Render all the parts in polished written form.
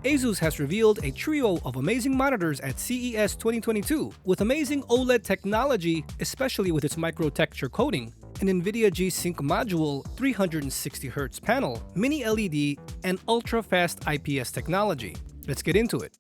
ASUS has revealed a trio of amazing monitors at CES 2022 with amazing OLED technology, especially with its micro-texture coating, an NVIDIA G-Sync module, 360hz panel, Mini LED, and ultra-fast IPS technology. Let's get into it.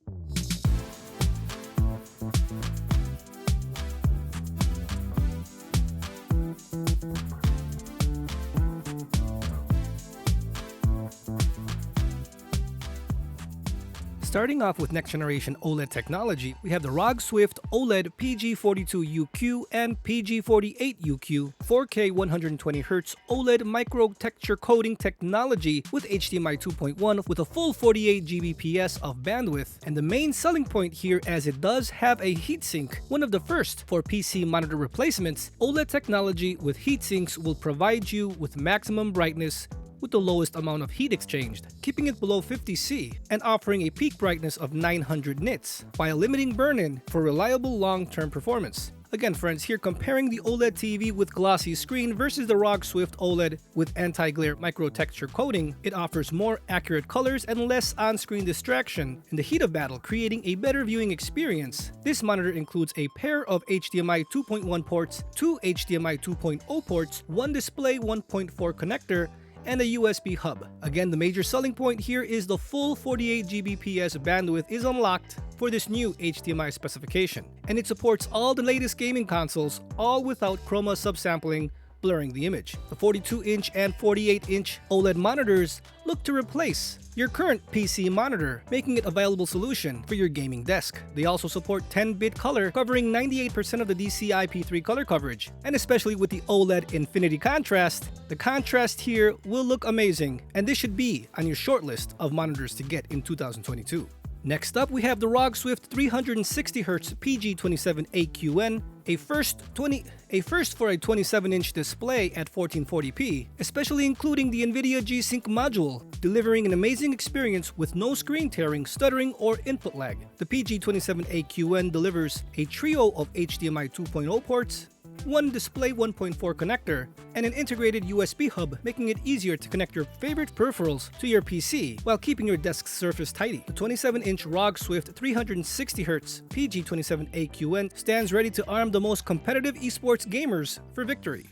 Starting off with next-generation OLED technology, we have the ROG Swift OLED PG42UQ and PG48UQ 4K 120Hz OLED micro-texture coating technology with HDMI 2.1 with a full 48 Gbps of bandwidth. And the main selling point here, as it does have a heatsink, one of the first for PC monitor replacements. OLED technology with heatsinks will provide you with maximum brightness with the lowest amount of heat exchanged, keeping it below 50°C and offering a peak brightness of 900 nits, while limiting burn-in for reliable long-term performance. Again friends, here comparing the OLED TV with glossy screen versus the ROG Swift OLED with anti-glare micro-texture coating, it offers more accurate colors and less on-screen distraction in the heat of battle, creating a better viewing experience. This monitor includes a pair of HDMI 2.1 ports, 2 HDMI 2.0 ports, 1 display 1.4 connector, and a USB hub. Again, the major selling point here is the full 48 Gbps bandwidth is unlocked for this new HDMI specification, and it supports all the latest gaming consoles, all without chroma subsampling blurring the image. The 42-inch and 48-inch OLED monitors look to replace your current PC monitor, making it a viable solution for your gaming desk. They also support 10-bit color, covering 98% of the DCI-P3 color coverage. And especially with the OLED Infinity contrast, the contrast here will look amazing, and this should be on your short list of monitors to get in 2022. Next up, we have the ROG Swift 360hz PG27AQN, a first for a 27-inch display at 1440p, especially including the NVIDIA G-Sync module, delivering an amazing experience with no screen tearing, stuttering, or input lag. The PG27AQN delivers a trio of HDMI 2.0 ports, 1 display 1.4 connector, and an integrated USB hub, making it easier to connect your favorite peripherals to your PC while keeping your desk surface tidy. The 27-inch ROG Swift 360hz PG27AQN stands ready to arm the most competitive esports gamers for victory.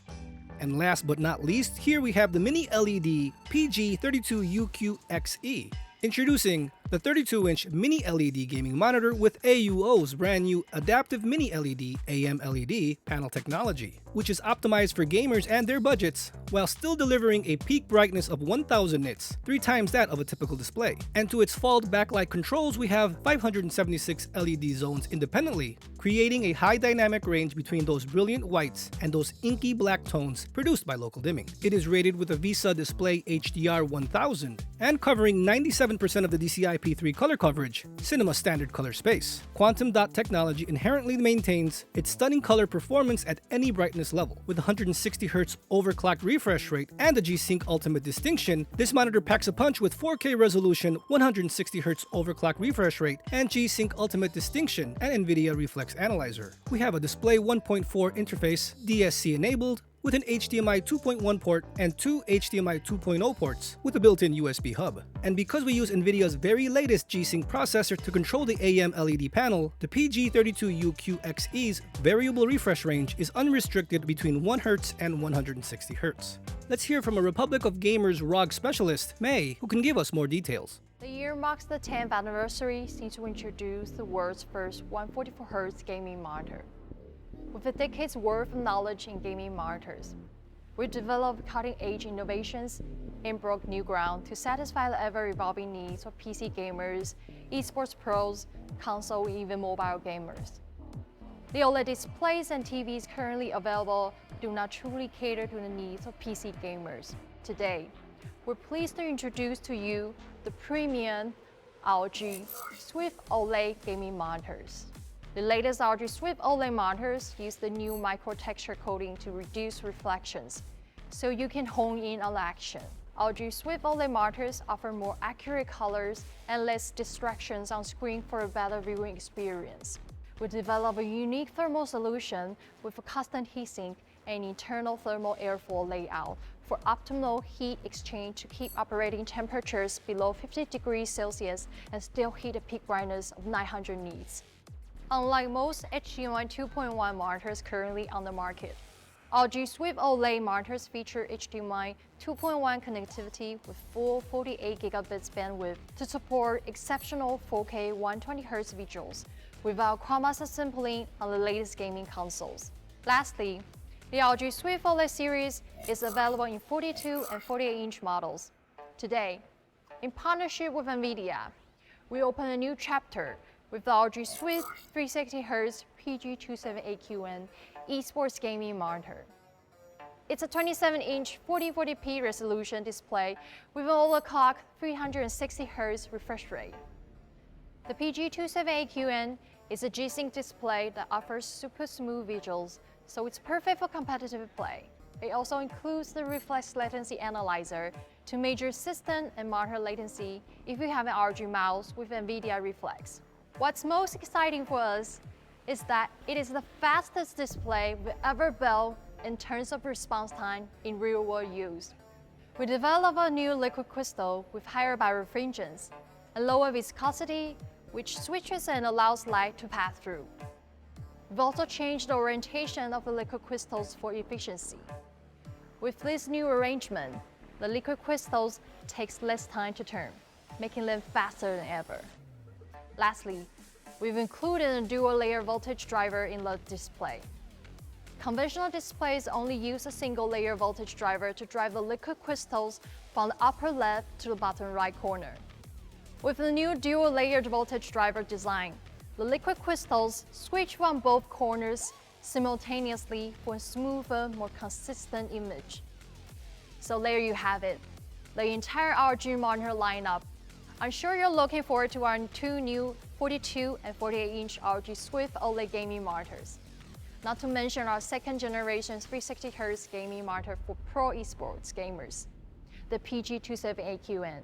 And last but not least, here we have the Mini LED PG32UQXE. Introducing the 32-inch Mini LED gaming monitor with AUO's brand new Adaptive Mini LED AM LED panel technology, which is optimized for gamers and their budgets, while still delivering a peak brightness of 1000 nits, 3 times that of a typical display. And to its fault backlight controls, we have 576 LED zones independently, creating a high dynamic range between those brilliant whites and those inky black tones produced by local dimming. It is rated with a VISA display HDR 1000 and covering 97% of the DCI-P3 color coverage, cinema standard color space. Quantum dot technology inherently maintains its stunning color performance at any brightness level. With 160Hz overclocked refresh rate and the G-Sync Ultimate distinction, this monitor packs a punch with 4K resolution, 160Hz overclock refresh rate, and G-Sync Ultimate distinction and NVIDIA Reflex Analyzer. We have a display 1.4 interface, DSC enabled, with an HDMI 2.1 port and 2 HDMI 2.0 ports with a built-in USB hub. And because we use NVIDIA's very latest G-Sync processor to control the AM LED panel, the PG32UQXE's variable refresh range is unrestricted between 1Hz and 160Hz. Let's hear from a Republic of Gamers ROG specialist, May, who can give us more details. The year marks the 10th anniversary since we introduced the world's first 144Hz gaming monitor. With a decade's worth of knowledge in gaming monitors, we developed cutting-edge innovations and broke new ground to satisfy the ever-evolving needs of PC gamers, esports pros, console, and even mobile gamers. The OLED displays and TVs currently available do not truly cater to the needs of PC gamers. Today, we're pleased to introduce to you the premium ROG Swift OLED gaming monitors. The latest ROG Swift OLED monitors use the new micro-texture coating to reduce reflections, so you can hone in on action. ROG Swift OLED monitors offer more accurate colors and less distractions on screen for a better viewing experience. We developed a unique thermal solution with a custom heatsink and internal thermal airflow layout for optimal heat exchange to keep operating temperatures below 50 degrees Celsius and still hit a peak brightness of 900 nits. Unlike most HDMI 2.1 monitors currently on the market, ROG Swift OLED monitors feature HDMI 2.1 connectivity with full 48 gigabits bandwidth to support exceptional 4K 120Hz visuals without chroma sampling on the latest gaming consoles. Lastly, the ROG Swift OLED series is available in 42 and 48-inch models. Today, in partnership with NVIDIA, we open a new chapter with the ROG Swift 360hz PG27AQN esports gaming monitor. It's a 27-inch 1440p resolution display with an overclock 360hz refresh rate. The PG27AQN is a G-Sync display that offers super smooth visuals, so it's perfect for competitive play. It also includes the reflex latency analyzer to measure system and monitor latency if you have an ROG mouse with NVIDIA Reflex. What's most exciting for us is that it is the fastest display we've ever built in terms of response time in real-world use. We developed a new liquid crystal with higher birefringence and lower viscosity, which switches and allows light to pass through. We've also changed the orientation of the liquid crystals for efficiency. With this new arrangement, the liquid crystals takes less time to turn, making them faster than ever. Lastly, we've included a dual-layer voltage driver in the display. Conventional displays only use a single-layer voltage driver to drive the liquid crystals from the upper left to the bottom right corner. With the new dual-layered voltage driver design, the liquid crystals switch from both corners simultaneously for a smoother, more consistent image. So there you have it, the entire ROG monitor lineup. I'm sure you're looking forward to our two new 42 and 48-inch ROG Swift OLED gaming monitors. Not to mention our second-generation 360hz gaming monitor for pro esports gamers, the PG27AQN.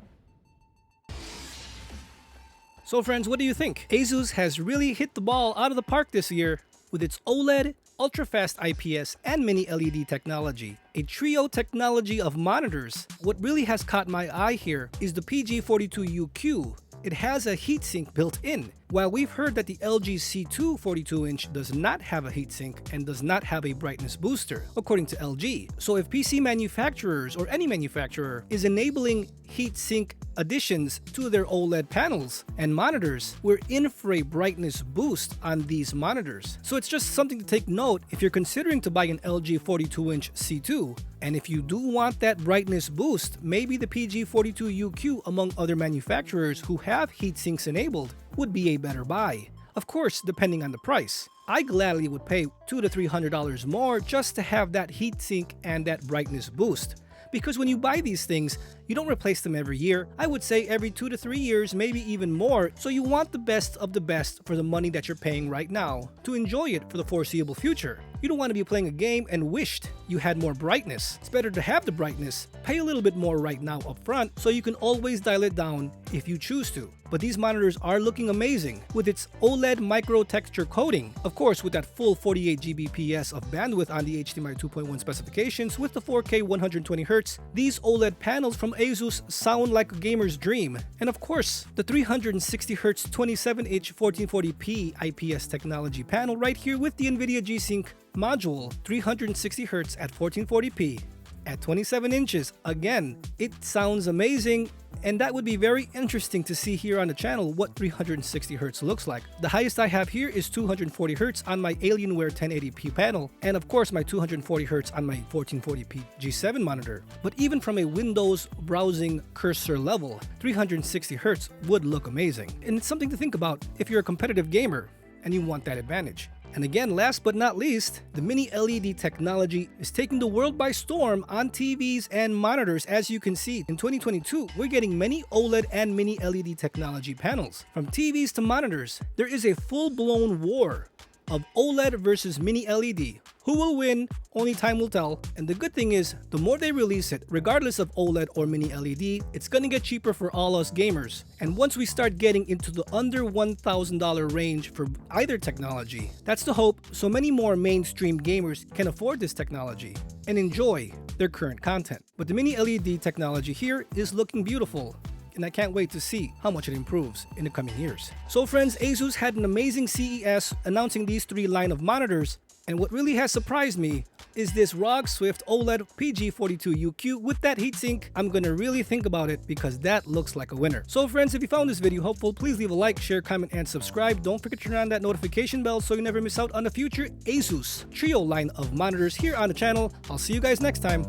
So friends, what do you think? ASUS has really hit the ball out of the park this year with its OLED, ultra-fast IPS, and Mini LED technology. A trio technology of monitors. What really has caught my eye here is the PG42UQ. It has a heatsink built in. While we've heard that the LG C2 42-inch does not have a heatsink and does not have a brightness booster, according to LG. So if PC manufacturers or any manufacturer is enabling heatsink additions to their OLED panels and monitors, we're in for a brightness boost on these monitors. So it's just something to take note if you're considering to buy an LG 42-inch C2. And if you do want that brightness boost, maybe the PG42UQ, among other manufacturers who have heatsinks enabled, would be a better buy. Of course, depending on the price. I gladly would pay $200 to $300 more just to have that heatsink and that brightness boost. Because when you buy these things, you don't replace them every year. I would say every 2 to 3 years, maybe even more. So you want the best of the best for the money that you're paying right now to enjoy it for the foreseeable future. You don't want to be playing a game and wished you had more brightness. It's better to have the brightness, pay a little bit more right now up front, so you can always dial it down if you choose to. But these monitors are looking amazing with its OLED micro texture coating. Of course, with that full 48 Gbps of bandwidth on the HDMI 2.1 specifications with the 4K 120Hz, these OLED panels from ASUS sound like a gamer's dream. And of course, the 360Hz 27-inch 1440p IPS technology panel right here with the NVIDIA G-Sync module, 360Hz at 1440p. At 27 inches, again, it sounds amazing, and that would be very interesting to see here on the channel what 360Hz looks like. The highest I have here is 240Hz on my Alienware 1080p panel, and of course my 240Hz on my 1440p G7 monitor. But even from a Windows browsing cursor level, 360Hz would look amazing. And it's something to think about if you're a competitive gamer and you want that advantage. And again, last but not least, the Mini LED technology is taking the world by storm on TVs and monitors. As you can see, in 2022, we're getting many OLED and Mini LED technology panels. From TVs to monitors, there is a full-blown war of OLED versus Mini LED. Who will win? Only time will tell. And the good thing is, the more they release it, regardless of OLED or Mini LED, it's gonna get cheaper for all us gamers. And once we start getting into the under $1,000 range for either technology, that's the hope so many more mainstream gamers can afford this technology and enjoy their current content. But the Mini LED technology here is looking beautiful, and I can't wait to see how much it improves in the coming years. So friends, ASUS had an amazing CES announcing these three line of monitors, and what really has surprised me is this ROG Swift OLED PG42UQ with that heatsink. I'm gonna really think about it because that looks like a winner. So friends, if you found this video helpful, please leave a like, share, comment, and subscribe. Don't forget to turn on that notification bell so you never miss out on the future ASUS Trio line of monitors here on the channel. I'll see you guys next time.